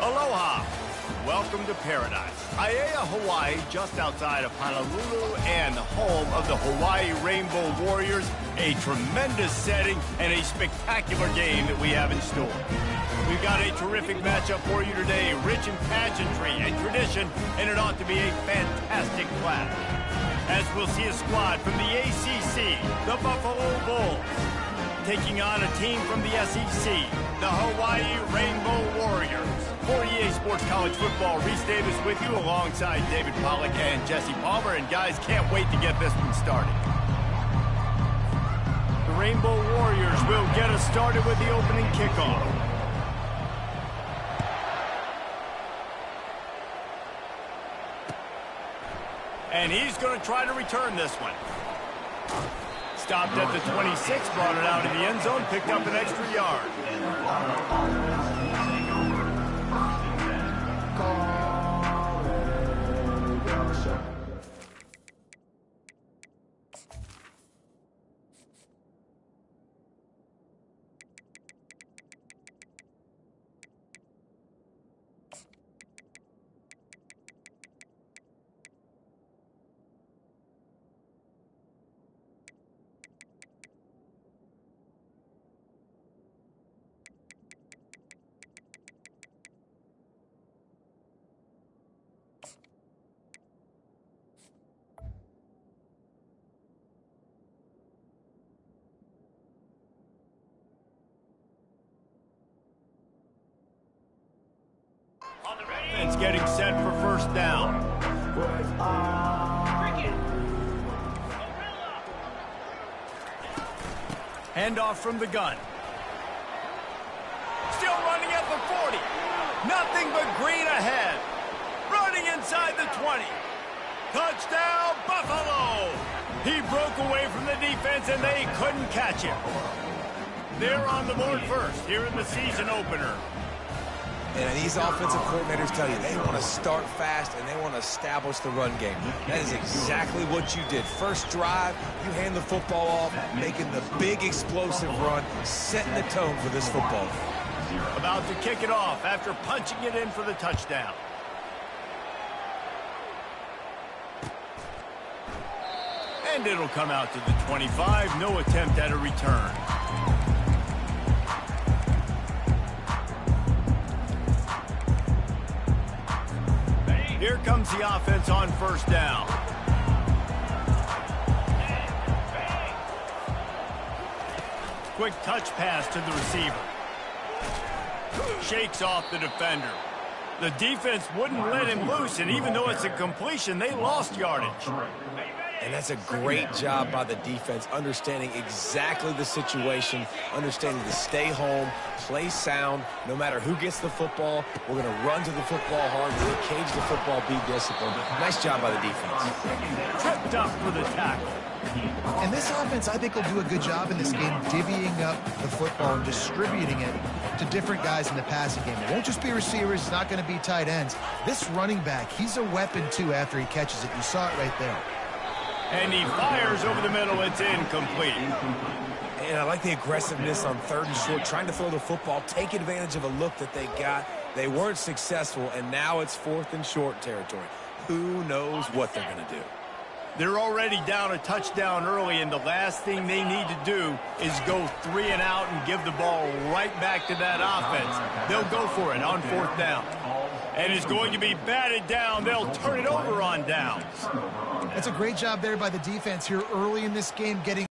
Aloha. Welcome to paradise. Aiea, Hawaii, just outside of Honolulu and the home of the Hawaii Rainbow Warriors. A tremendous setting and a spectacular game that we have in store. We've got a terrific matchup for you today, rich in pageantry and tradition, and it ought to be a fantastic clash. As we'll see a squad from the ACC, the Buffalo Bulls, taking on a team from the SEC, the Hawaii Rainbow Warriors. For EA Sports College Football, Reese Davis with you alongside David Pollack and Jesse Palmer. And guys, can't wait to get this one started. The Rainbow Warriors will get us started with the opening kickoff. And he's going to try to return this one. Stopped at the 26, brought it out of the end zone, picked up an extra yard. It's getting set for first down. Handoff from the gun. Still running at the 40. Nothing but green ahead. Running inside the 20. Touchdown, Buffalo! He broke away from the defense and they couldn't catch him. They're on the board first here in the season opener. And these offensive coordinators tell you they want to start fast and they want to establish the run game. That is exactly what you did. First drive, you hand the football off, making the big explosive run, setting the tone for this football game. About to kick it off after punching it in for the touchdown. And it'll come out to the 25. No attempt at a return. Here comes the offense on first down. Quick touch pass to the receiver. Shakes off the defender. The defense wouldn't let him loose, and even though it's a completion, they lost yardage. And that's a great job by the defense, understanding exactly the situation, understanding to stay home, play sound. No matter who gets the football, we're going to run to the football hard, we're going to cage the football, be disciplined. Nice job by the defense. Tripped up for the tackle. And this offense, I think, will do a good job in this game divvying up the football and distributing it to different guys in the passing game. It won't just be receivers. It's not going to be tight ends. This running back, he's a weapon, too, after he catches it. You saw it right there. And he fires over the middle. It's incomplete. And I like the aggressiveness on third and short, trying to throw the football, take advantage of a look that they got. They weren't successful, and now it's fourth and short territory. Who knows what they're going to do? They're already down a touchdown early, and the last thing they need to do is go 3 and out and give the ball right back to that offense. They'll go for it on fourth down. And it's going to be batted down. They'll turn it over on downs. That's a great job there by the defense here early in this game, getting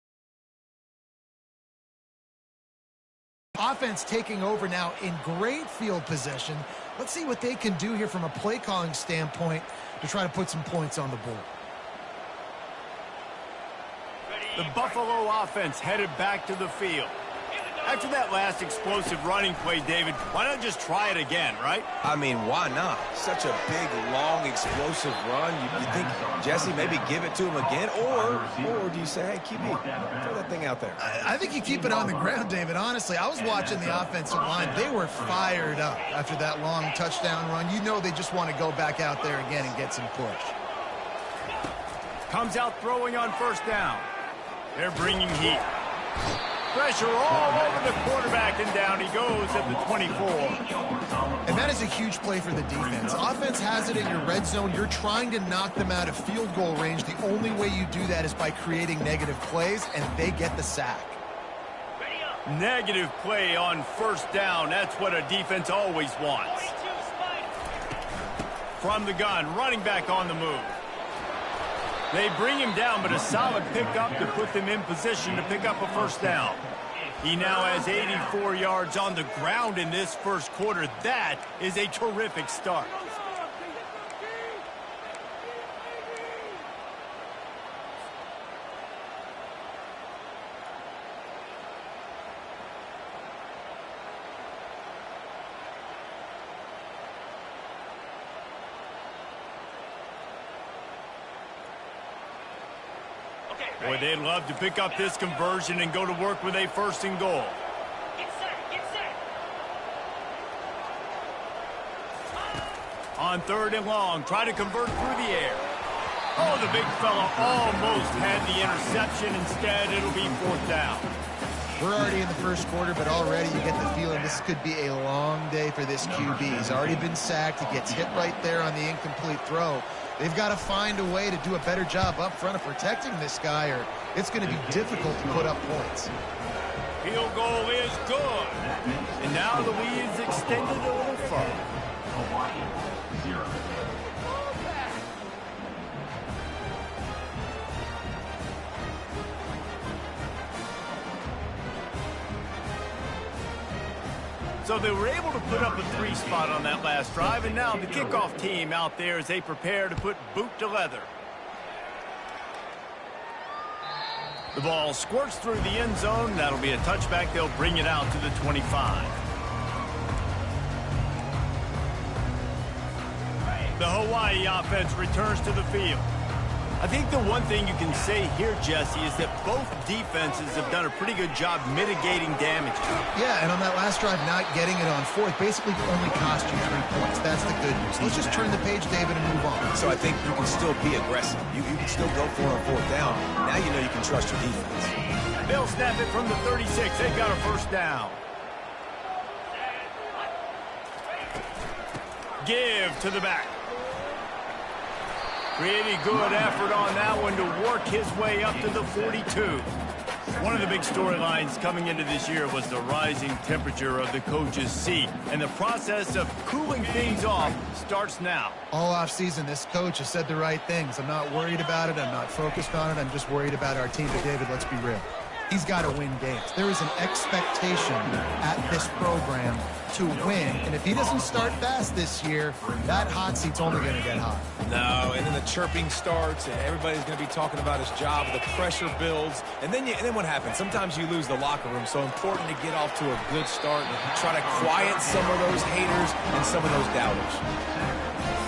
offense taking over now in great field position. Let's see what they can do here from a play calling standpoint to try to put some points on the board. The Buffalo offense headed back to the field. After that last explosive running play, David, why not just try it again, right? I mean, why not? Such a big, long, explosive run. You think, Jesse, maybe give it to him again? Or do you say, hey, QB, throw that thing out there? I think you keep it on the ground, David. Honestly, I was watching the offensive line. They were fired up after that long touchdown run. You know they just want to go back out there again and get some push. Comes out throwing on first down. They're bringing heat. Pressure all over the quarterback, and down he goes at the 24. And that is a huge play for the defense. Offense has it in your red zone. You're trying to knock them out of field goal range. The only way you do that is by creating negative plays, and they get the sack. Negative play on first down. That's what a defense always wants. From the gun, running back on the move. They bring him down, but a solid pickup to put them in position to pick up a first down. He now has 84 yards on the ground in this first quarter. That is a terrific start. Boy, they'd love to pick up this conversion and go to work with a first and goal. Get set. On third and long, try to convert through the air. Oh, the big fella almost had the interception. Instead, it'll be fourth down. We're already in the first quarter, but already you get the feeling this could be a long day for this QB. He's already been sacked. He gets hit right there on the incomplete throw. They've got to find a way to do a better job up front of protecting this guy, or it's going to be difficult to put up points. Field goal is good. And now the lead's extended a little further. Hawaii, 0. So they were able to put up a 3 spot on that last drive, and now the kickoff team out there as they prepare to put boot to leather. The ball squirts through the end zone. That'll be a touchback. They'll bring it out to the 25. The Hawaii offense returns to the field. I think the one thing you can say here, Jesse, is that both defenses have done a pretty good job mitigating damage. Yeah, and on that last drive, not getting it on fourth basically only cost you 3 points. That's the good news. Let's just turn the page, David, and move on. So I think you can still be aggressive. You can still go for it on fourth down. Now you know you can trust your defense. They'll snap it from the 36. They've got a first down. Give to the back. Pretty good effort on that one to work his way up to the 42. One of the big storylines coming into this year was the rising temperature of the coach's seat. And the process of cooling things off starts now. All offseason, this coach has said the right things. I'm not worried about it. I'm not focused on it. I'm just worried about our team. But, David, let's be real. He's got to win games. There is an expectation at this program to win. And if he doesn't start fast this year, that hot seat's only going to get hot. No, and then the chirping starts, and everybody's going to be talking about his job. The pressure builds, and then what happens? Sometimes you lose the locker room. So important to get off to a good start and try to quiet some of those haters and some of those doubters.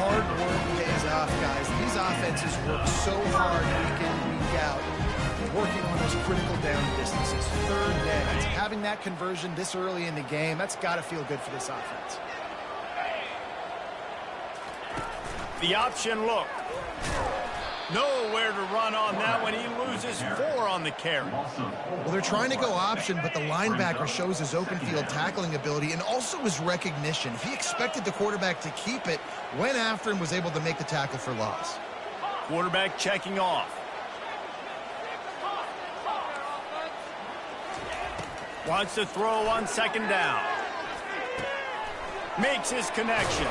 Hard work pays off, guys. These offenses work so hard week in, week out, working on those critical down distances. Third down. Having that conversion this early in the game, that's got to feel good for this offense. The option look. Nowhere to run on that one. He loses 4 on the carry. Well, they're trying to go option, but the linebacker shows his open field tackling ability and also his recognition. He expected the quarterback to keep it, went after and was able to make the tackle for loss. Quarterback checking off. Wants to throw on second down. Makes his connection.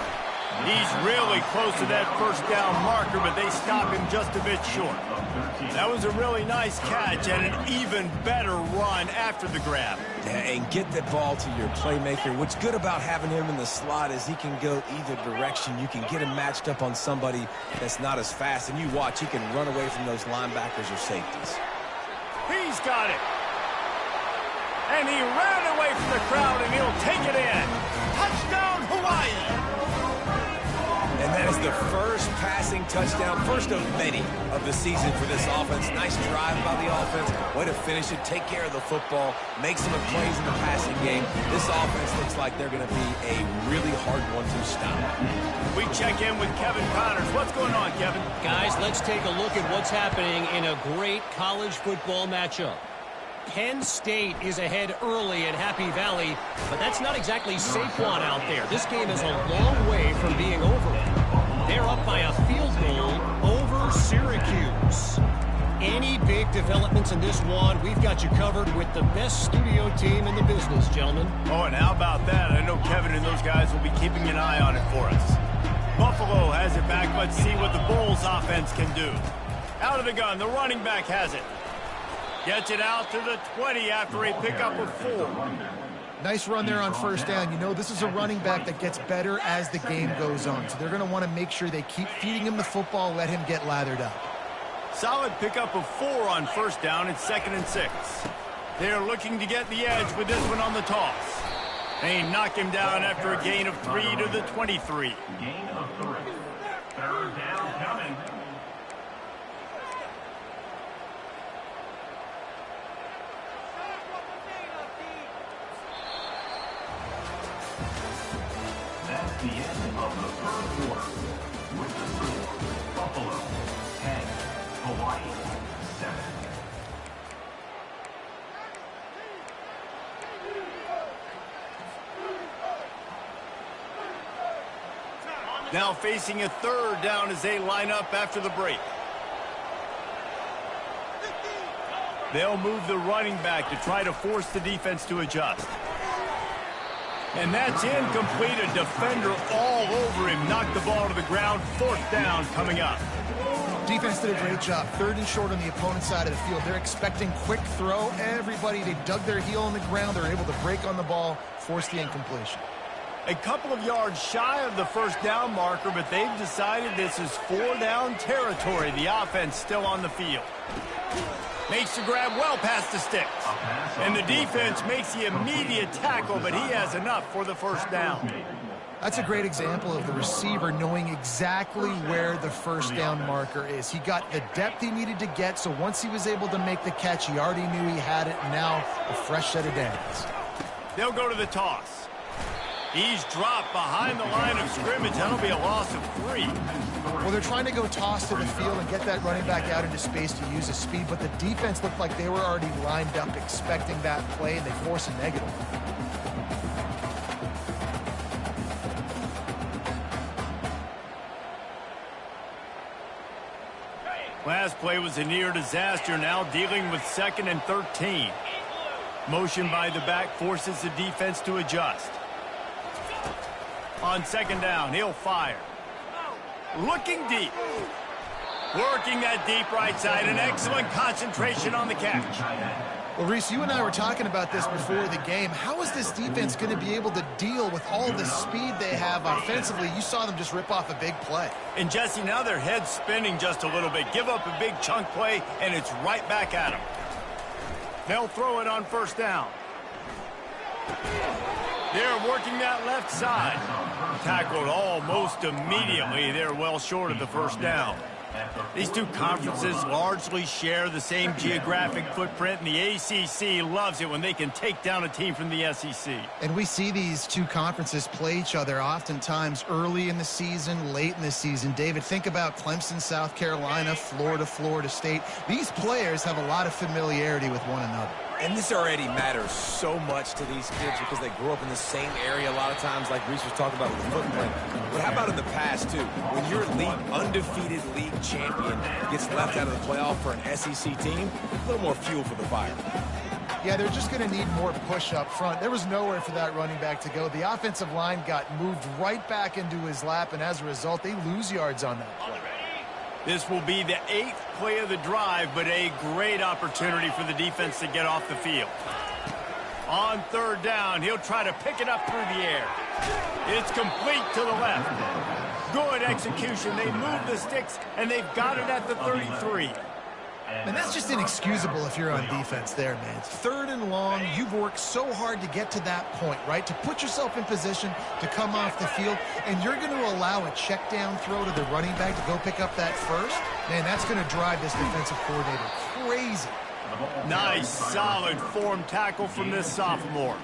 He's really close to that first down marker, but they stop him just a bit short. That was a really nice catch and an even better run after the grab. Yeah, and get the ball to your playmaker. What's good about having him in the slot is he can go either direction. You can get him matched up on somebody that's not as fast, and you watch, he can run away from those linebackers or safeties. He's got it. And he ran away from the crowd, and he'll take it in. Touchdown, Hawaii! And that is the first passing touchdown, first of many of the season for this offense. Nice drive by the offense. Way to finish it, take care of the football, make some plays in the passing game. This offense looks like they're going to be a really hard one to stop. We check in with Kevin Connors. What's going on, Kevin? Guys, let's take a look at what's happening in a great college football matchup. Penn State is ahead early in Happy Valley, but that's not exactly Saquon out there. This game is a long way from being over. They're up by a field goal over Syracuse. Any big developments in this one, we've got you covered with the best studio team in the business, gentlemen. Oh, and how about that? I know Kevin and those guys will be keeping an eye on it for us. Buffalo has it back. Let's see what the Bulls offense can do. Out of the gun, the running back has it. Gets it out to the 20 after a pickup of 4. Nice run there on first down. You know, this is a running back that gets better as the game goes on. So they're going to want to make sure they keep feeding him the football, let him get lathered up. Solid pickup of 4 on first down. It's 2nd and 6. They're looking to get the edge with this one on the toss. They knock him down after a gain of 3 to the 23. Gain of 3. 3rd down coming. That's the end of the 3rd quarter. With the score, Buffalo 10, Hawaii 7. Now facing a 3rd down as they line up after the break. They'll move the running back to try to force the defense to adjust. And that's incomplete. A defender all over him. Knocked the ball to the ground. 4th down coming up. Defense did a great job. 3rd and short on the opponent's side of the field. They're expecting quick throw. Everybody, they dug their heel on the ground. They're able to break on the ball, force the incompletion. A couple of yards shy of the 1st down marker, but they've decided this is 4-down territory. The offense still on the field. Makes the grab well past the sticks. And the defense makes the immediate tackle, but he has enough for the 1st down. That's a great example of the receiver knowing exactly where the 1st down marker is. He got the depth he needed to get, so once he was able to make the catch, he already knew he had it. Now a fresh set of downs. They'll go to the toss. He's dropped behind the line of scrimmage. That'll be a loss of 3. Well, they're trying to go toss to the field and get that running back out into space to use his speed, but the defense looked like they were already lined up expecting that play, and they force a negative. Last play was a near disaster. Now dealing with 2nd and 13. Motion by the back forces the defense to adjust. On 2nd down, he'll fire. Looking deep. Working that deep right side. An excellent concentration on the catch. Well, Reese, you and I were talking about this before the game. How is this defense going to be able to deal with all the speed they have offensively? You saw them just rip off a big play. And, Jesse, now their head's spinning just a little bit. Give up a big chunk play, and it's right back at them. They'll throw it on 1st down. They're working that left side. Tackled almost immediately. They're well short of the 1st down. These two conferences largely share the same geographic footprint, and the ACC loves it when they can take down a team from the SEC. And we see these two conferences play each other oftentimes early in the season, late in the season. David, think about Clemson, South Carolina, Florida, Florida State. These players have a lot of familiarity with one another. And this already matters so much to these kids because they grew up in the same area a lot of times, like Reese was talking about with the footprint. But how about in the past, too? When your undefeated league champion gets left out of the playoff for an SEC team, a little more fuel for the fire. Yeah, they're just going to need more push up front. There was nowhere for that running back to go. The offensive line got moved right back into his lap, and as a result, they lose yards on that play. This will be the 8th play of the drive, but a great opportunity for the defense to get off the field. On 3rd down, he'll try to pick it up through the air. It's complete to the left. Good execution. They move the sticks, and they've got it at the 33. And that's just inexcusable if you're on defense there, man. 3rd and long. You've worked so hard to get to that point, right? To put yourself in position to come off the field, and you're going to allow a check down throw to the running back to go pick up that first? Man, that's going to drive this defensive coordinator crazy. Nice, solid form tackle from this sophomore.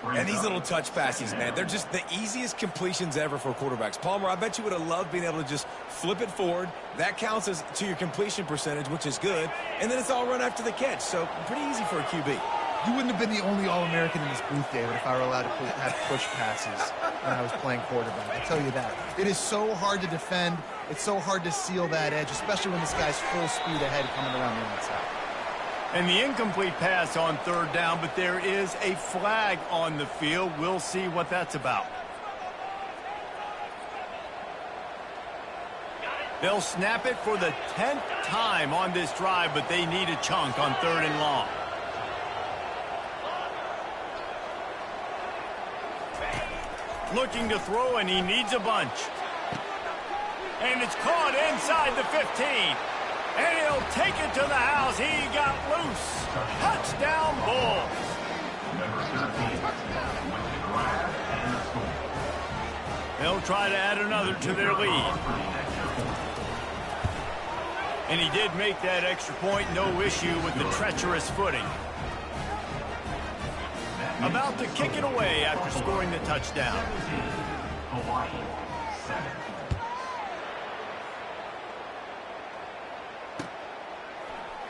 And these little touch passes, man, they're just the easiest completions ever for quarterbacks. Palmer, I bet you would have loved being able to just flip it forward. That counts as to your completion percentage, which is good. And then it's all run after the catch. So pretty easy for a QB. You wouldn't have been the only All-American in this booth, David, if I were allowed to have push passes when I was playing quarterback. I'll tell you that. It is so hard to defend. It's so hard to seal that edge, especially when this guy's full speed ahead coming around the outside. And the incomplete pass on third down, but there is a flag on the field. We'll see what that's about. They'll snap it for the 10th time on this drive, but they need a chunk on third and long. Looking to throw, and he needs a bunch. And it's caught inside the 15. And he'll take it to the house. He got loose. Touchdown, Bulls. Number 13 with the grab and the score. They'll try to add another to their lead. And he did make that extra point. No issue with the treacherous footing. About to kick it away after scoring the touchdown. Hawaii 7.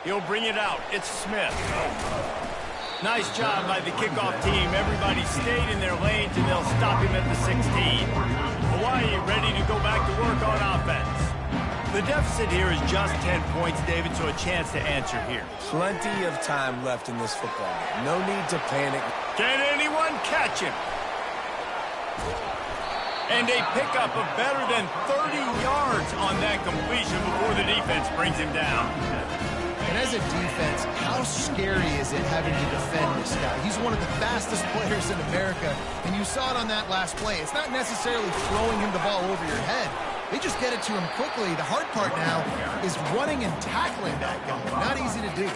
He'll bring it out. It's Smith. Nice job by the kickoff team. Everybody stayed in their lanes, and they'll stop him at the 16. Hawaii ready to go back to work on offense. The deficit here is just 10 points, David, so a chance to answer here. Plenty of time left in this football game. No need to panic. Can anyone catch him? And a pickup of better than 30 yards on that completion before the defense brings him down. And as a defense, how scary is it having to defend this guy? He's one of the fastest players in America, and you saw it on that last play. It's not necessarily throwing him the ball over your head. They just get it to him quickly. The hard part now is running and tackling that guy. Not easy to do.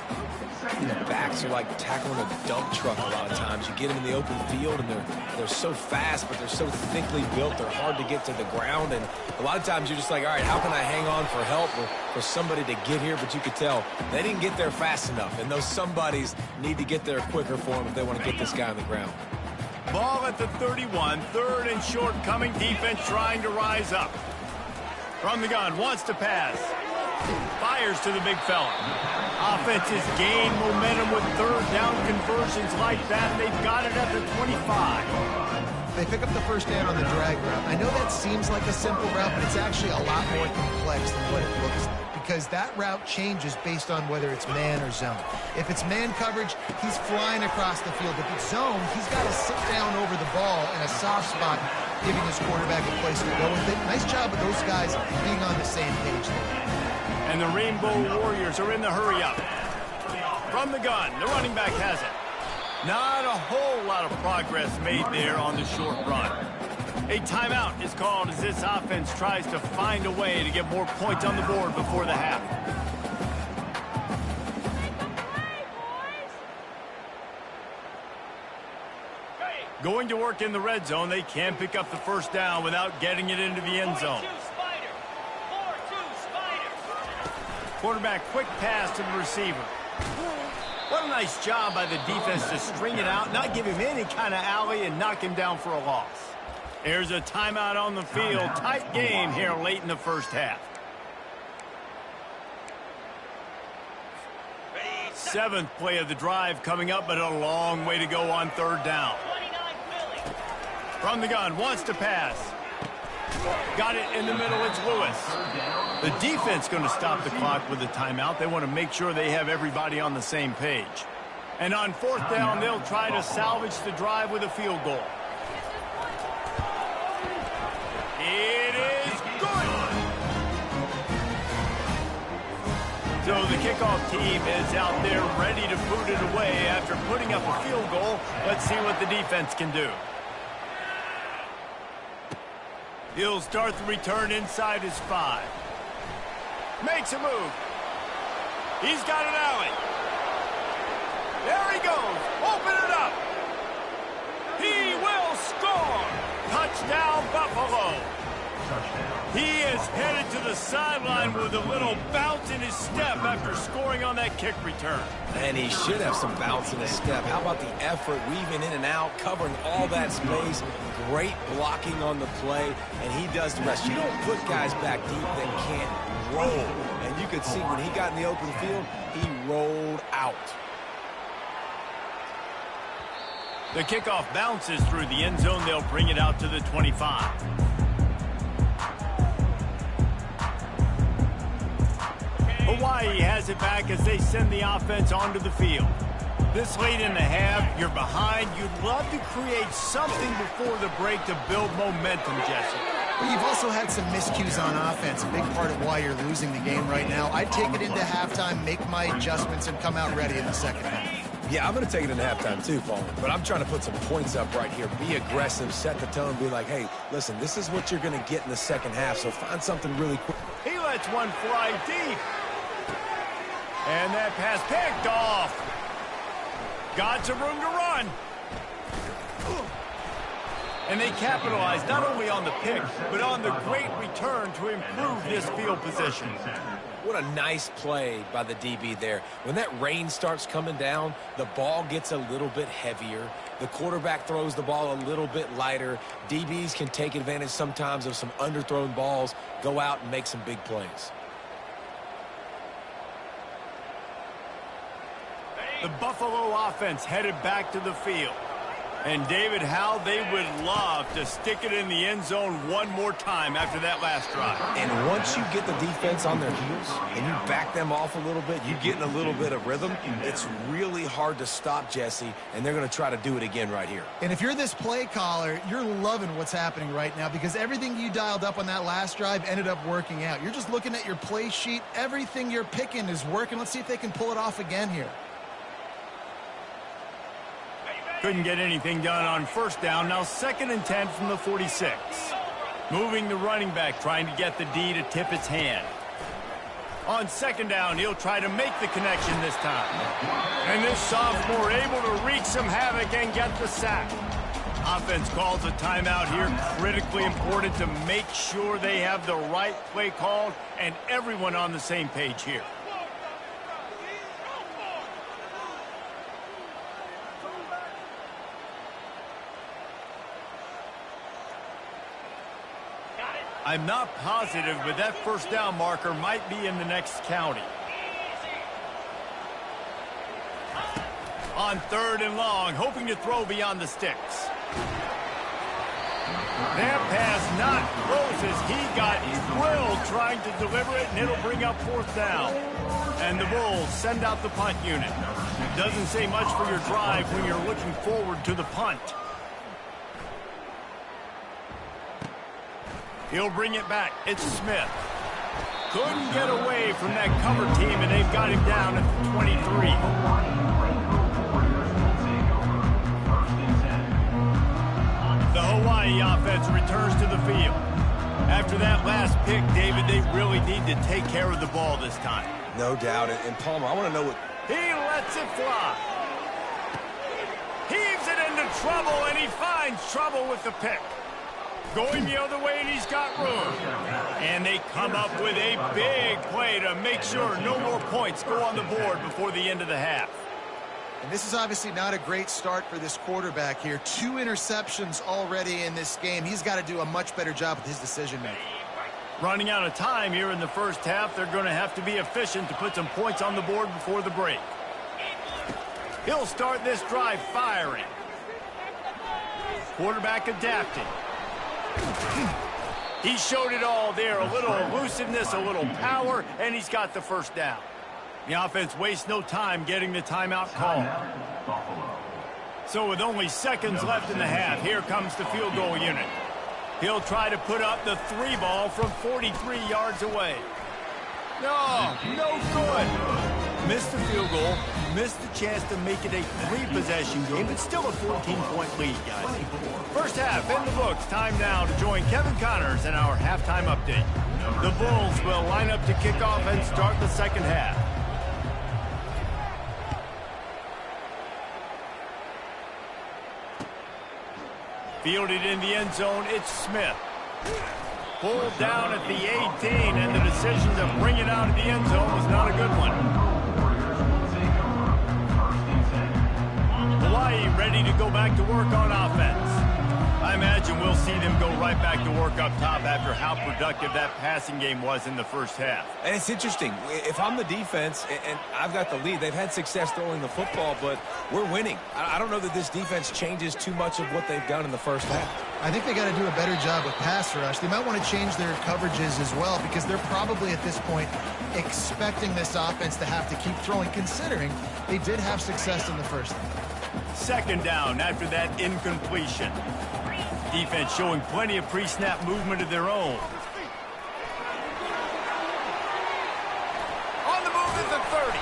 The backs are like tackling a dump truck a lot of times. You get them in the open field, and they're so fast, but they're so thickly built. They're hard to get to the ground, and a lot of times you're just like, all right, how can I hang on for help or for somebody to get here? But you could tell they didn't get there fast enough, and those somebodies need to get there quicker for them if they want to get this guy on the ground. Ball at the 31, third and short coming. Defense trying to rise up. From the gun, wants to pass. Fires to the big fella. Offense has gained momentum with third down conversions like that. They've got it at the 25. They pick up the first down on the drag route. I know that seems like a simple route, but it's actually a lot more complex than what it looks like, because that route changes based on whether it's man or zone. If it's man coverage, he's flying across the field. If it's zone, he's got to sit down over the ball in a soft spot, giving his quarterback a place to go with it. Nice job of those guys being on the same page there. And the Rainbow Warriors are in the hurry-up. From the gun, the running back has it. Not a whole lot of progress made there on the short run. A timeout is called as this offense tries to find a way to get more points on the board before the half. Going to work in the red zone, they can pick up the first down without getting it into the end zone. Quarterback, quick pass to the receiver. What a nice job by the defense to string it out, not give him any kind of alley, and knock him down for a loss. There's a timeout on the field. Tight game here late in the first half. Seventh play of the drive coming up, but a long way to go on third down. From the gun, wants to pass. Got it in the middle, it's Lewis. The defense going to stop the clock with a timeout. They want to make sure they have everybody on the same page. And on fourth down, they'll try to salvage the drive with a field goal. It is good! So the kickoff team is out there ready to boot it away after putting up a field goal. Let's see what the defense can do. He'll start the return inside his 5. Makes a move. He's got an alley. There he goes. Open it up. He will score. Touchdown, Buffalo. He is headed to the sideline with a little bounce in his step after scoring on that kick return. And he should have some bounce in his step. How about the effort, weaving in and out, covering all that space, great blocking on the play, and he does the rest. You don't put guys back deep that can't roll. And you could see when he got in the open field, he rolled out. The kickoff bounces through the end zone. They'll bring it out to the 25. Hawaii has it back as they send the offense onto the field. This late in the half, you're behind. You'd love to create something before the break to build momentum, Jesse. But you've also had some miscues on offense, a big part of why you're losing the game right now. I'd take it into halftime, make my adjustments, and come out ready in the second half. Yeah, I'm going to take it into halftime too, Paul. But I'm trying to put some points up right here. Be aggressive, set the tone, be like, hey, listen, this is what you're going to get in the second half, so find something really quick. He lets one fly deep. And that pass picked off. Got some room to run. And they capitalized not only on the pick, but on the great return to improve this field position. What a nice play by the DB there. When that rain starts coming down, the ball gets a little bit heavier. The quarterback throws the ball a little bit lighter. DBs can take advantage sometimes of some underthrown balls, go out and make some big plays. The Buffalo offense headed back to the field. And David, how they would love to stick it in the end zone one more time after that last drive. And once you get the defense on their heels and you back them off a little bit, you get in a little bit of rhythm, it's really hard to stop, Jesse, and they're going to try to do it again right here. And if you're this play caller, you're loving what's happening right now because everything you dialed up on that last drive ended up working out. You're just looking at your play sheet. Everything you're picking is working. Let's see if they can pull it off again here. Couldn't get anything done on first down. Now 2nd and 10 from the 46. Moving the running back, trying to get the D to tip its hand. On 2nd down, he'll try to make the connection this time. And this sophomore able to wreak some havoc and get the sack. Offense calls a timeout here. Critically important to make sure they have the right play called and everyone on the same page here. I'm not positive, but that first down marker might be in the next county. On 3rd and long, hoping to throw beyond the sticks. That pass not close as he got drilled trying to deliver it, and it'll bring up 4th down. And the Bulls send out the punt unit. Doesn't say much for your drive when you're looking forward to the punt. He'll bring it back. It's Smith. Couldn't get away from that cover team, and they've got him down at the 23. The Hawaii offense returns to the field. After that last pick, David, they really need to take care of the ball this time. No doubt. And Palmer, I want to know what... He lets it fly. Heaves it into trouble, and he finds trouble with the pick. Going the other way, and he's got room. And they come up with a big play to make sure no more points go on the board before the end of the half. And this is obviously not a great start for this quarterback here. 2 interceptions already in this game. He's got to do a much better job with his decision-making. Running out of time here in the first half, they're going to have to be efficient to put some points on the board before the break. He'll start this drive firing. Quarterback adapting. He showed it all there. A little elusiveness, a little power, and he's got the first down. The offense wastes no time getting the timeout called. So with only seconds left in the half, here comes the field goal unit. He'll try to put up the 3 ball from 43 yards away. No good. Missed the field goal, missed the chance to make it a 3-possession game, but still a 14-point lead, guys. First half in the books. Time now to join Kevin Connors in our halftime update. The Bulls will line up to kick off and start the second half. Fielded in the end zone, it's Smith. Pulled down at the 18, and the decision to bring it out of the end zone was not a good one. Hawaii ready to go back to work on offense. I imagine we'll see them go right back to work up top after how productive that passing game was in the first half. And it's interesting. If I'm the defense and I've got the lead, they've had success throwing the football, but we're winning. I don't know that this defense changes too much of what they've done in the first half. I think they got to do a better job with pass rush. They might want to change their coverages as well because they're probably at this point expecting this offense to have to keep throwing, considering they did have success in the first half. Second down after that incompletion. Defense showing plenty of pre-snap movement of their own. On the move at the 30.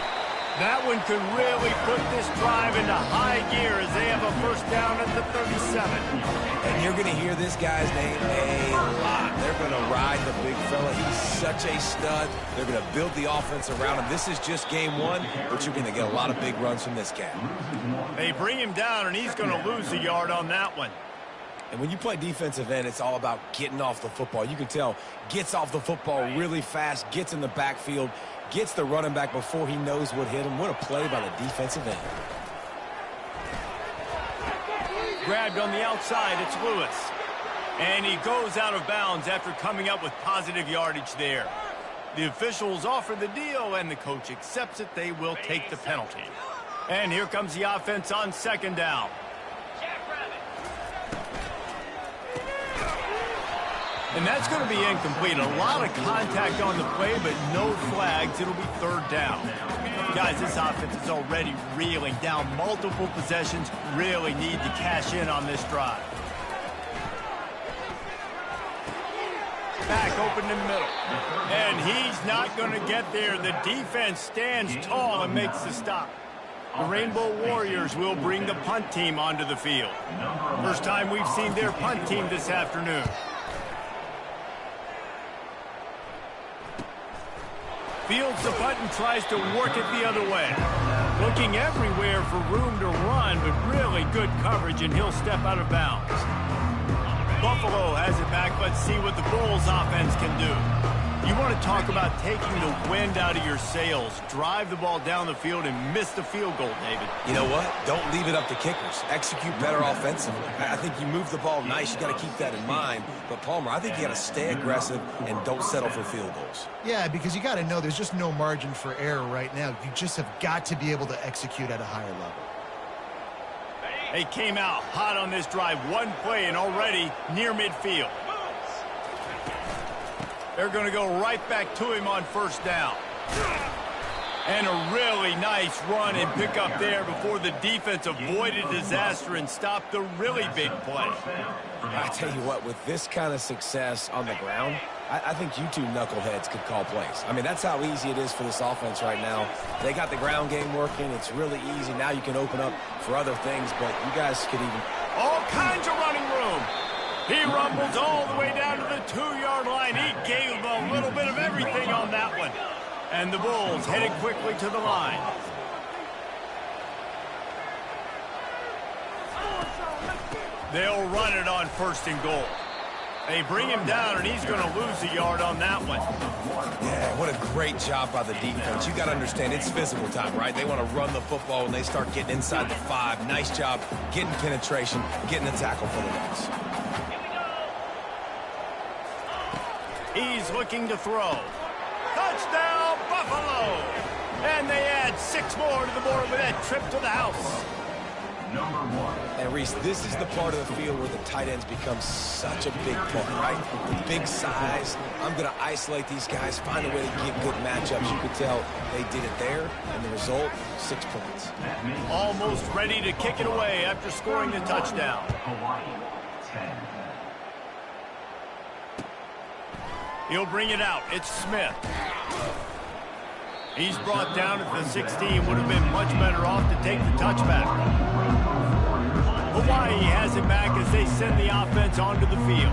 That one could really put this drive into high gear as they have a first down at the 37. And you're going to hear this guy's name a lot. They're going to ride the big fella. He's such a stud. They're going to build the offense around him. This is just game one, but you're going to get a lot of big runs from this cat. They bring him down, and he's going to lose a yard on that one. And when you play defensive end, it's all about getting off the football. You can tell, gets off the football really fast, gets in the backfield, gets the running back before he knows what hit him. What a play by the defensive end. Grabbed on the outside, it's Lewis. And he goes out of bounds after coming up with positive yardage there. The officials offer the deal, and the coach accepts it. They will take the penalty. And here comes the offense on second down. And that's going to be incomplete. A lot of contact on the play, but no flags. It'll be third down. Guys, this offense is already reeling down multiple possessions. Really need to cash in on this drive. Back open in the middle. And he's not going to get there. The defense stands tall and makes the stop. The Rainbow Warriors will bring the punt team onto the field. First time we've seen their punt team this afternoon. Fields the punt and tries to work it the other way. Looking everywhere for room to run, but really good coverage, and he'll step out of bounds. Buffalo has it back. Let's see what the Bulls offense can do. You want to talk about taking the wind out of your sails. Drive the ball down the field and miss the field goal, David. You know what? Don't leave it up to kickers. Execute better offensively. I think you move the ball nice. You got to keep that in mind. But, Palmer, I think you got to stay aggressive and don't settle for field goals. Yeah, because you got to know there's just no margin for error right now. You just have got to be able to execute at a higher level. They came out hot on this drive. One play and already near midfield. They're going to go right back to him on first down. And a really nice run and pick up there before the defense avoided disaster and stopped the really big play. I tell you what, with this kind of success on the ground, I think you two knuckleheads could call plays. I mean, that's how easy it is for this offense right now. They got the ground game working. It's really easy. Now you can open up for other things, but you guys could even... All kinds of running room. He rumbles all the way down to the 2-yard line. He gave a little bit of everything on that one. And the Bulls headed quickly to the line. They'll run it on first and goal. They bring him down, and he's going to lose a yard on that one. Yeah, what a great job by the defense. You got to understand, it's physical time, right? They want to run the football when they start getting inside the 5. Nice job getting penetration, getting the tackle for the loss. He's looking to throw. Touchdown, Buffalo! And they add 6 more to the board with that trip to the house. And, Reese, this is the part of the field where the tight ends become such a big part, right? The big size. I'm going to isolate these guys, find a way to get good matchups. You could tell they did it there, and the result, 6 points. Almost ready to kick it away after scoring the touchdown. He'll bring it out. It's Smith. He's brought down at the 16. Would have been much better off to take the touchback. Hawaii has it back as they send the offense onto the field.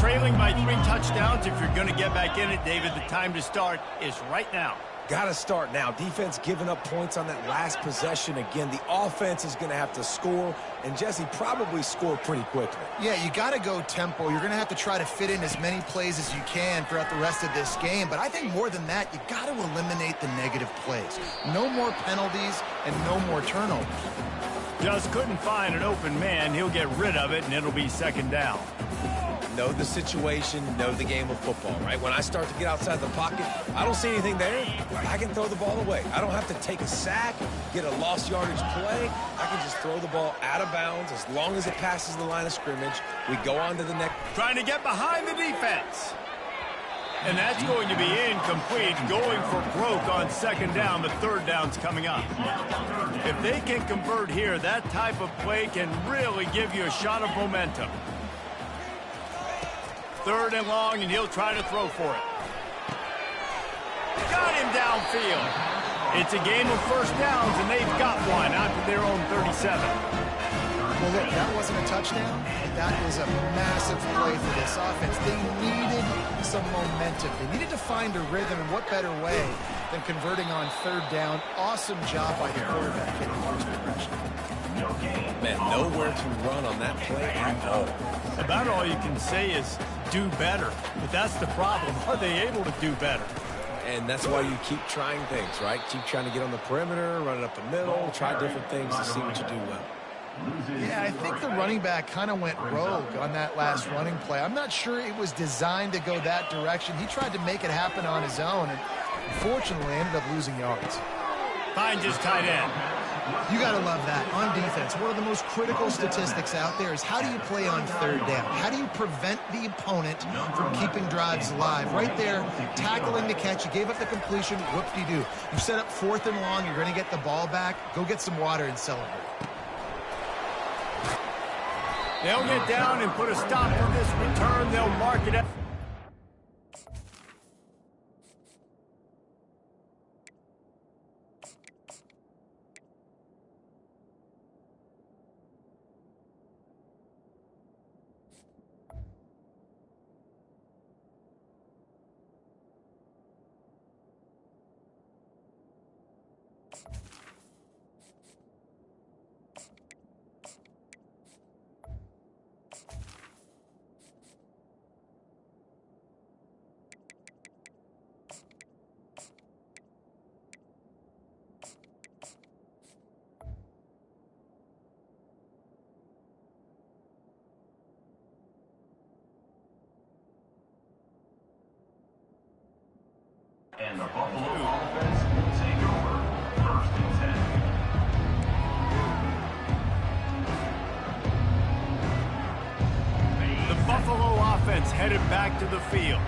Trailing by 3 touchdowns. If you're going to get back in it, David, the time to start is right now. got to start now. Defense giving up points on that last possession. Again, the offense is going to have to score, and Jesse probably score pretty quickly. Yeah, you got to go tempo. You're going to have to try to fit in as many plays as you can throughout the rest of this game. But I think more than that, you got to eliminate the negative plays. No more penalties and no more turnovers. Just couldn't find an open man. He'll get rid of it, and it'll be second down. Know the situation, know the game of football, right? When I start to get outside the pocket, I don't see anything there, I can throw the ball away. I don't have to take a sack, get a lost yardage play. I can just throw the ball out of bounds as long as it passes the line of scrimmage. We go on to the next. Trying to get behind the defense. And that's going to be incomplete, going for broke on second down. The third down's coming up. If they can convert here, that type of play can really give you a shot of momentum. Third and long, and he'll try to throw for it. Got him downfield. It's a game of first downs, and they've got one out to their own 37. Well, look, that wasn't a touchdown. That was a massive play for this offense. They needed some momentum. They needed to find a rhythm, and what better way than converting on third down. Awesome job by the quarterback getting first progression. Man, nowhere to run on that play at all. About all you can say is do better. But that's the problem. Are they able to do better? And that's why you keep trying things, right? Keep trying to get on the perimeter, run it up the middle, try different things to see what you do well. Yeah, I think the running back kind of went rogue on that last running play. I'm not sure it was designed to go that direction. He tried to make it happen on his own, and unfortunately ended up losing yards. Finds his tight end. You got to love that. On defense, one of the most critical statistics out there is how do you play on third down? How do you prevent the opponent from keeping drives alive? Right there, tackling the catch. You gave up the completion. Whoop-de-doo. You set up fourth and long. You're going to get the ball back. Go get some water and celebrate. They'll get down and put a stop on this return. They'll mark it up. And the Buffalo offense will take over first and 10. The Buffalo offense headed back to the field.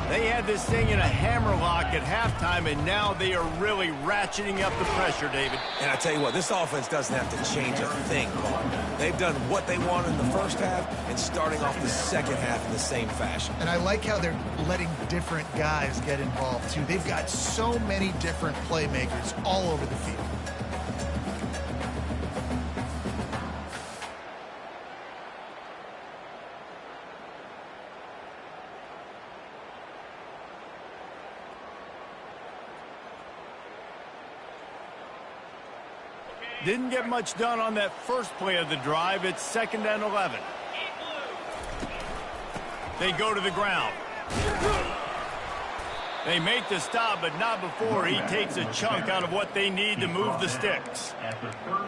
They had this thing in a hammerlock at halftime, and now they are really ratcheting up the pressure, David. And I tell you what, this offense doesn't have to change a thing, Paul. They've done what they wanted in the first half and starting off the second half in the same fashion. And I like how they're letting different guys get involved, too. They've got so many different playmakers all over the field. Didn't get much done on that first play of the drive. It's second and 11. They go to the ground. They make the stop, but not before he takes a chunk out of what they need to move the sticks.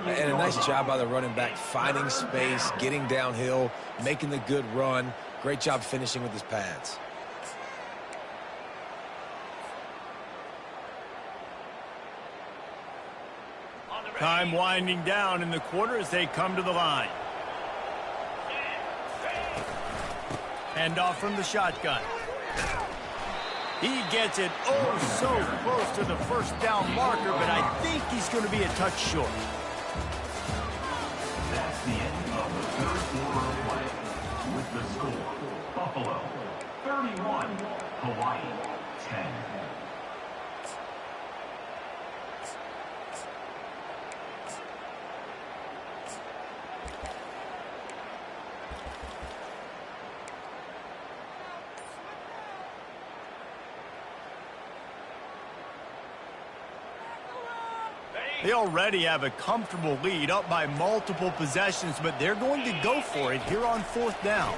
And a nice job by the running back, finding space, getting downhill, making the good run. Great job finishing with his pads. Time winding down in the quarter as they come to the line. Hand off from the shotgun. He gets it oh so close to the first down marker, but I think he's going to be a touch short. That's the end of the third quarter of play. With the score, Buffalo 31, Hawaii 10. They already have a comfortable lead, up by multiple possessions, but they're going to go for it here on 4th down.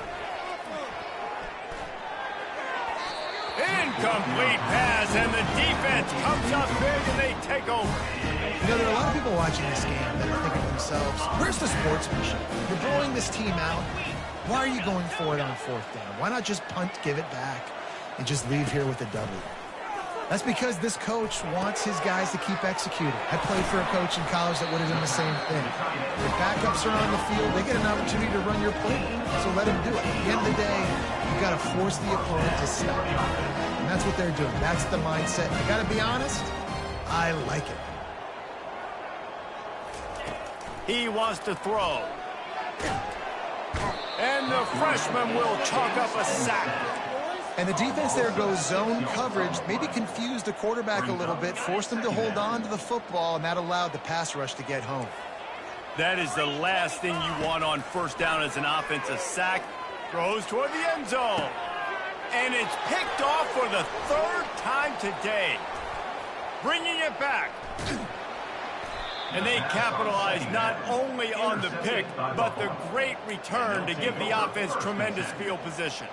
Incomplete pass, and the defense comes up big, and they take over. You know, there are a lot of people watching this game that are thinking to themselves, where's the sportsmanship? You're blowing this team out. Why are you going for it on 4th down? Why not just punt, give it back, and just leave here with a W? That's because this coach wants his guys to keep executing. I played for a coach in college that would have done the same thing. Your backups are on the field. They get an opportunity to run your play, so let them do it. At the end of the day, you've got to force the opponent to stop. And that's what they're doing. That's the mindset. I got to be honest, I like it. He wants to throw. And the freshman will chalk up a sack. And the defense there goes zone coverage, maybe confused the quarterback a little bit, forced him to hold on to the football, and that allowed the pass rush to get home. That is the last thing you want on 1st down as an offensive sack. Throws toward the end zone. And it's picked off for the 3rd time today. Bringing it back. And they capitalize not only on the pick, but the great return to give the offense tremendous field position.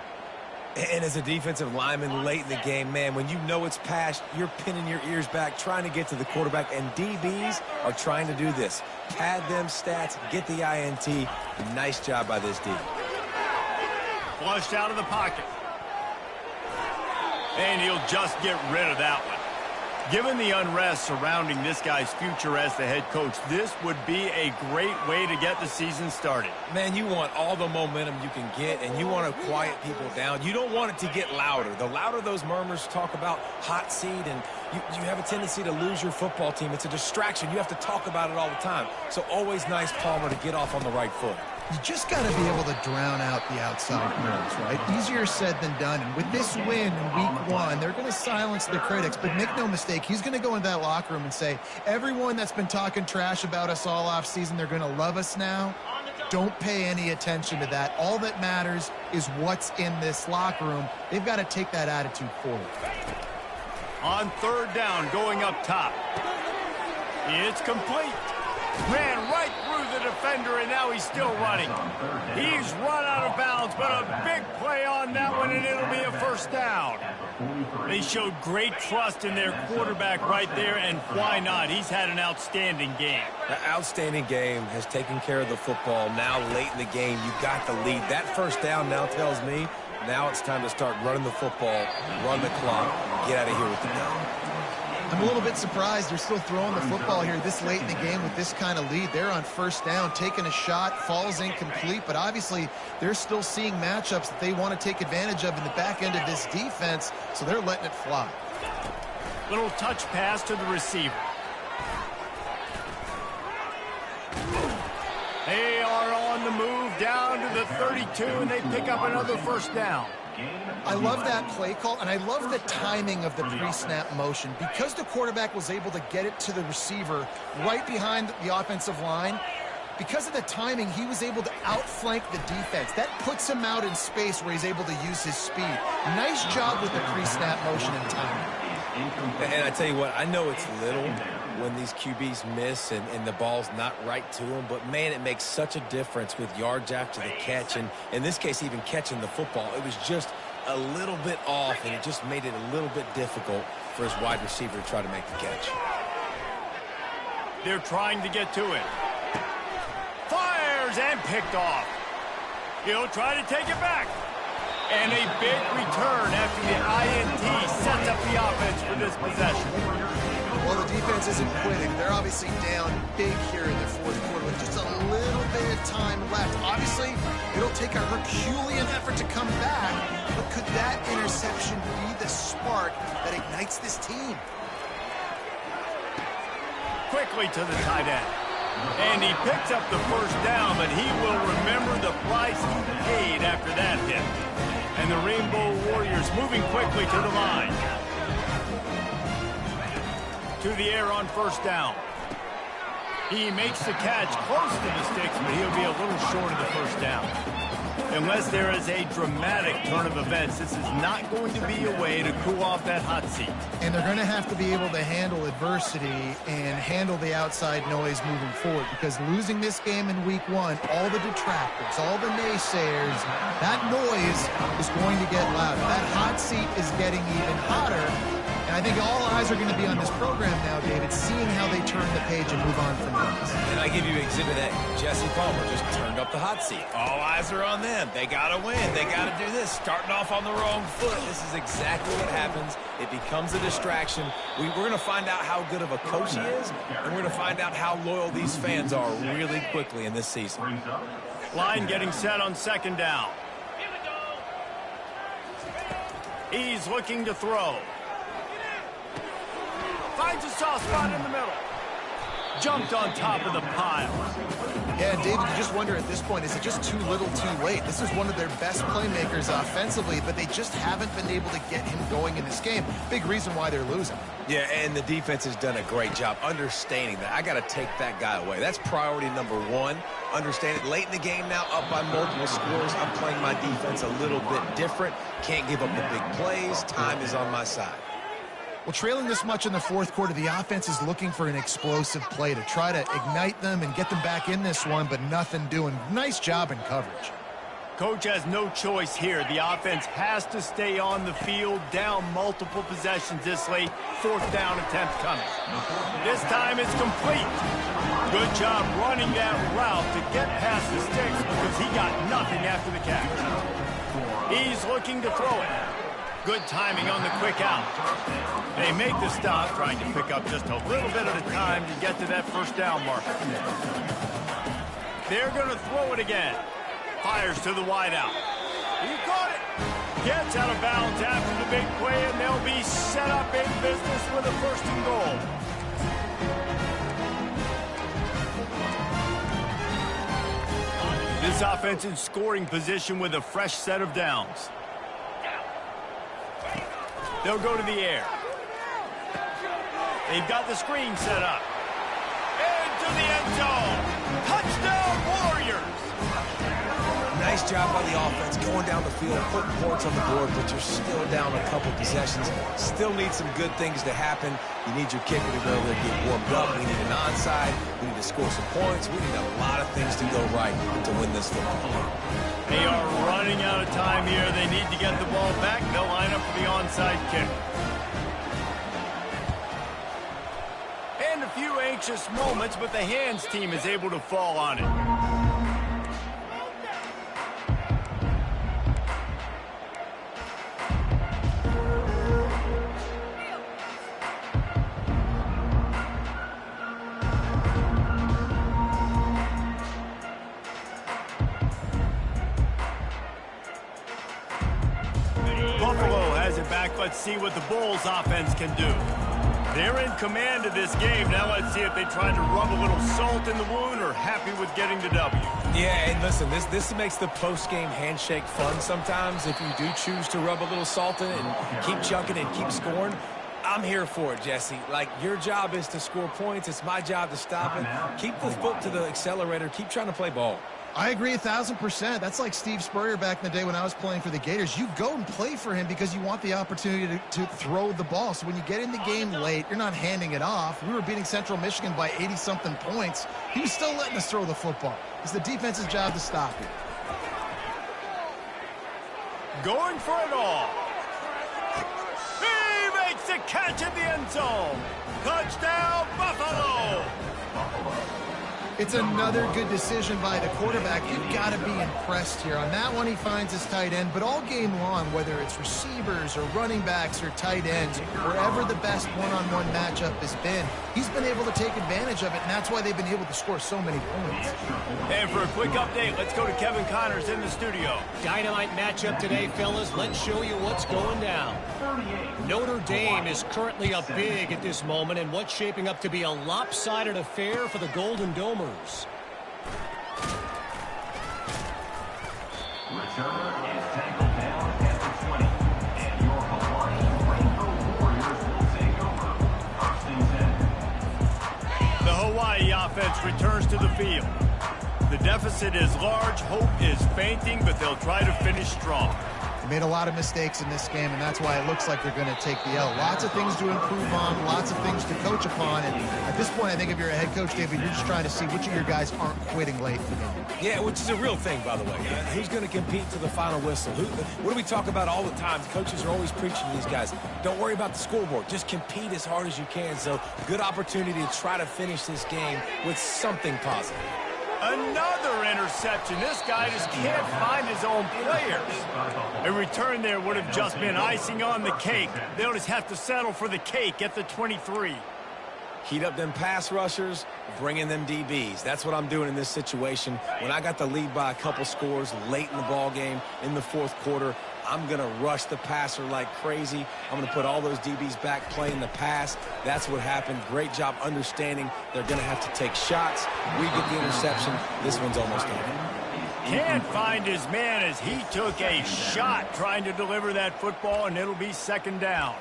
And as a defensive lineman late in the game, man, when you know it's passed, you're pinning your ears back, trying to get to the quarterback, and DBs are trying to do this. Pad them stats, get the INT. Nice job by this D. Flushed out of the pocket. And he'll just get rid of that one. Given the unrest surrounding this guy's future as the head coach, this would be a great way to get the season started. Man, you want all the momentum you can get, and you want to quiet people down. You don't want it to get louder. The louder those murmurs talk about hot seat, and you have a tendency to lose your football team. It's a distraction. You have to talk about it all the time. So always nice, Palmer, to get off on the right foot. You just got to be able to drown out the outside noise, right? Easier said than done. And with this win in week 1, they're going to silence the critics. But make no mistake, he's going to go into that locker room and say, everyone that's been talking trash about us all offseason, they're going to love us now. Don't pay any attention to that. All that matters is what's in this locker room. They've got to take that attitude forward. On 3rd down, going up top. It's complete. Ran right through the defender, and now he's still running. He's run out of bounds, but a big play on that one, and it'll be a 1st down. They showed great trust in their quarterback right there, and why not? He's had an outstanding game. An outstanding game, has taken care of the football. Now late in the game, you got the lead. That 1st down now tells me now it's time to start running the football, run the clock, get out of here with the dub. I'm a little bit surprised they're still throwing the football here this late in the game with this kind of lead. They're on 1st down, taking a shot, falls incomplete, but obviously they're still seeing matchups that they want to take advantage of in the back end of this defense, so they're letting it fly. Little touch pass to the receiver. They are on the move down to the 32, and they pick up another 1st down. I love that play call, and I love the timing of the pre-snap motion. Because the quarterback was able to get it to the receiver right behind the offensive line, because of the timing, he was able to outflank the defense. That puts him out in space where he's able to use his speed. Nice job with the pre-snap motion and timing. And I tell you what, I know it's little when these QBs miss and the ball's not right to them, but man, it makes such a difference with yards after the catch, and in this case, even catching the football. It was just a little bit off, and it just made it a little bit difficult for his wide receiver to try to make the catch. They're trying to get to it. Fires and picked off. He'll try to take it back. And a big return after the INT sets up the offense for this possession. Well, the defense isn't quitting. They're obviously down big here in the 4th quarter with just a little bit of time left. Obviously, it'll take a Herculean effort to come back, but could that interception be the spark that ignites this team? Quickly to the tight end. And he picks up the 1st down, but he will remember the price he paid after that hit. And the Rainbow Warriors moving quickly to the line. To the air on 1st down. He makes the catch close to the sticks, but he'll be a little short of the 1st down. Unless there is a dramatic turn of events, this is not going to be a way to cool off that hot seat. And they're going to have to be able to handle adversity and handle the outside noise moving forward, because losing this game in week 1, all the detractors, all the naysayers, that noise is going to get louder. That hot seat is getting even hotter. And I think all eyes are going to be on this program now, David, seeing how they turn the page and move on from this. And I give you Exhibit A. Jesse Palmer just turned up the hot seat. All eyes are on them. They got to win. They got to do this. Starting off on the wrong foot. This is exactly what happens. It becomes a distraction. We're going to find out how good of a coach he is, and we're going to find out how loyal these fans are really quickly in this season. Line getting set on 2nd down. He's looking to throw. Finds a soft spot in the middle. Jumped on top of the pile. Yeah, David, you just wonder at this point, is it just too little too late? This is one of their best playmakers offensively, but they just haven't been able to get him going in this game. Big reason why they're losing. Yeah, and the defense has done a great job understanding that. I got to take that guy away. That's priority number 1. Understand it. Late in the game now, up by multiple scores. I'm playing my defense a little bit different. Can't give up the big plays. Time is on my side. Well, trailing this much in the 4th quarter, the offense is looking for an explosive play to try to ignite them and get them back in this one, but nothing doing. Nice job in coverage. Coach has no choice here. The offense has to stay on the field, down multiple possessions this late. 4th down attempt coming. This time it's complete. Good job running that route to get past the sticks because he got nothing after the catch. He's looking to throw it. Good timing on the quick out. They make the stop, trying to pick up just a little bit at a time to get to that 1st down marker. They're going to throw it again. Fires to the wideout. He caught it. Gets out of bounds after the big play, and they'll be set up in business with a 1st and goal. This offense in scoring position with a fresh set of downs. They'll go to the air. They've got the screen set up. Into the end zone. Touchdown, Warriors! Nice job by the offense going down the field, putting points on the board, but you're still down a couple possessions. Still need some good things to happen. You need your kicker to go there, get warmed up. We need an onside. We need to score some points. We need a lot of things to go right to win this football game. They are running out of time here. They need to get the ball back. They'll line up for the onside kick. And a few anxious moments, but the hands team is able to fall on it. Buffalo has it back. Let's see what the Bulls offense can do. They're in command of this game. Now let's see if they try to rub a little salt in the wound or happy with getting the W. Yeah, and listen, this makes the post-game handshake fun sometimes. If you do choose to rub a little salt in it and keep chunking and keep scoring, I'm here for it, Jesse. Like, your job is to score points. It's my job to stop it. Keep the foot to the accelerator. Keep trying to play ball. I agree 1,000%. That's like Steve Spurrier back in the day when I was playing for the Gators. You go and play for him because you want the opportunity to throw the ball. So when you get in the game late, you're not handing it off. We were beating Central Michigan by 80-something points. He was still letting us throw the football. It's the defense's job to stop it. Going for it all. He makes the catch in the end zone. Touchdown, Buffalo. It's another good decision by the quarterback. You've got to be impressed here. On that one, he finds his tight end, but all game long, whether it's receivers or running backs or tight ends, wherever the best one-on-one matchup has been, he's been able to take advantage of it, and that's why they've been able to score so many points. And for a quick update, let's go to Kevin Connors in the studio. Dynamite matchup today, fellas. Let's show you what's going down. Notre Dame is currently up big at this moment in what's shaping up to be a lopsided affair for the Golden Domers. Returner is tackled down at the 20, and your Hawaii Rainbow Warriors will take over. First and 10. The Hawaii offense returns to the field. The deficit is large, hope is fainting, but they'll try to finish strong. They made a lot of mistakes in this game, and that's why it looks like they're going to take the L. Lots of things to improve on, lots of things to coach upon, and at this point, I think if you're a head coach, David, you're just trying to see which of your guys aren't quitting late in the game. Yeah, which is a real thing, by the way. Who's going to compete to the final whistle? What do we talk about all the time? Coaches are always preaching to these guys. Don't worry about the scoreboard. Just compete as hard as you can. So, good opportunity to try to finish this game with something positive. Another interception. This guy just can't find his own players. A return there would have just been icing on the cake. They'll just have to settle for the cake at the 23. Heat up them pass rushers, bring in them DBs. That's what I'm doing in this situation. When I got the lead by a couple scores late in the ball game in the fourth quarter, I'm going to rush the passer like crazy. I'm going to put all those DBs back playing the pass. That's what happened. Great job understanding they're going to have to take shots. We get the interception. This one's almost over. Can't find his man as he took a shot trying to deliver that football, and it'll be second down.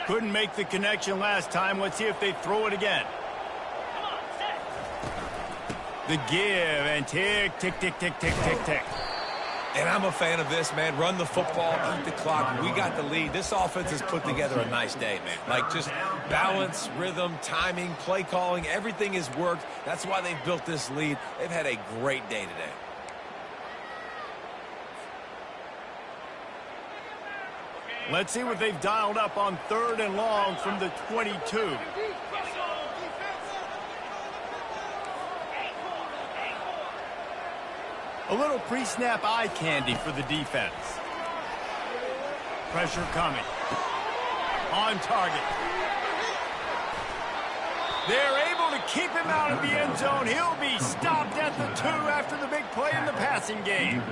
Couldn't make the connection last time. Let's see if they throw it again. The give and tick, tick, tick, tick, tick, tick, tick. And I'm a fan of this, man. Run the football, eat the clock. We got the lead. This offense has put together a nice day, man. Like just balance, rhythm, timing, play calling. Everything has worked. That's why they've built this lead. They've had a great day today. Let's see what they've dialed up on 3rd and long from the 22. A little pre-snap eye candy for the defense. Pressure coming. On target. They're able to keep him out of the end zone. He'll be stopped at the 2 after the big play in the passing game.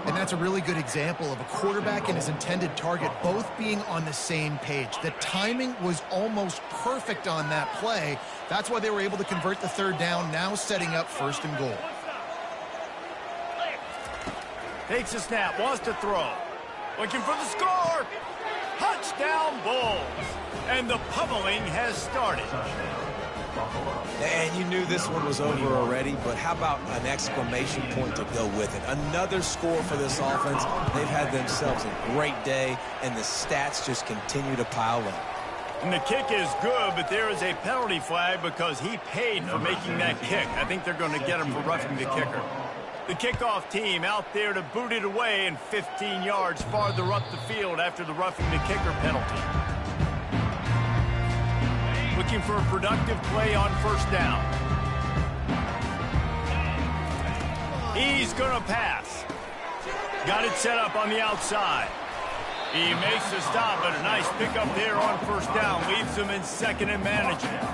And that's a really good example of a quarterback and his intended target both being on the same page. The timing was almost perfect on that play. That's why they were able to convert the 3rd down, now setting up 1st and goal. Takes a snap, wants to throw. Looking for the score. Touchdown Bulls. And the pummeling has started. And you knew this one was over already, but how about an exclamation point to go with it? Another score for this offense. They've had themselves a great day, and the stats just continue to pile up. And the kick is good, but there is a penalty flag because he paid for making that kick. I think they're going to get him for roughing the kicker. The kickoff team out there to boot it away and 15 yards farther up the field after the roughing the kicker penalty. Looking for a productive play on 1st down. He's going to pass. Got it set up on the outside. He makes the stop, but a nice pickup there on 1st down. Leaves him in 2nd and manageable.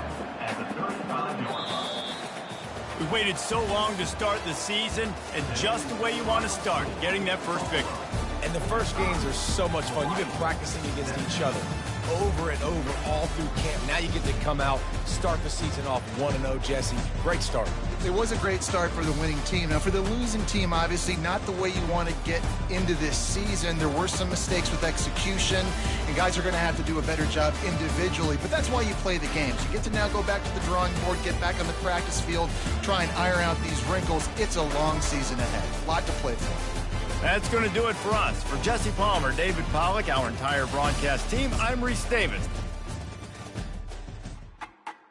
We waited so long to start the season, and just the way you want to start, getting that first victory. And the first games are so much fun. You've been practicing against each other over and over all through camp. Now you get to come out, start the season off 1-0, Jesse. Great start. It was a great start for the winning team. Now, for the losing team, obviously, not the way you want to get into this season. There were some mistakes with execution, and guys are going to have to do a better job individually. But that's why you play the games. You get to now go back to the drawing board, get back on the practice field, try and iron out these wrinkles. It's a long season ahead. A lot to play for. That's going to do it for us. For Jesse Palmer, David Pollack, our entire broadcast team, I'm Reese Davis.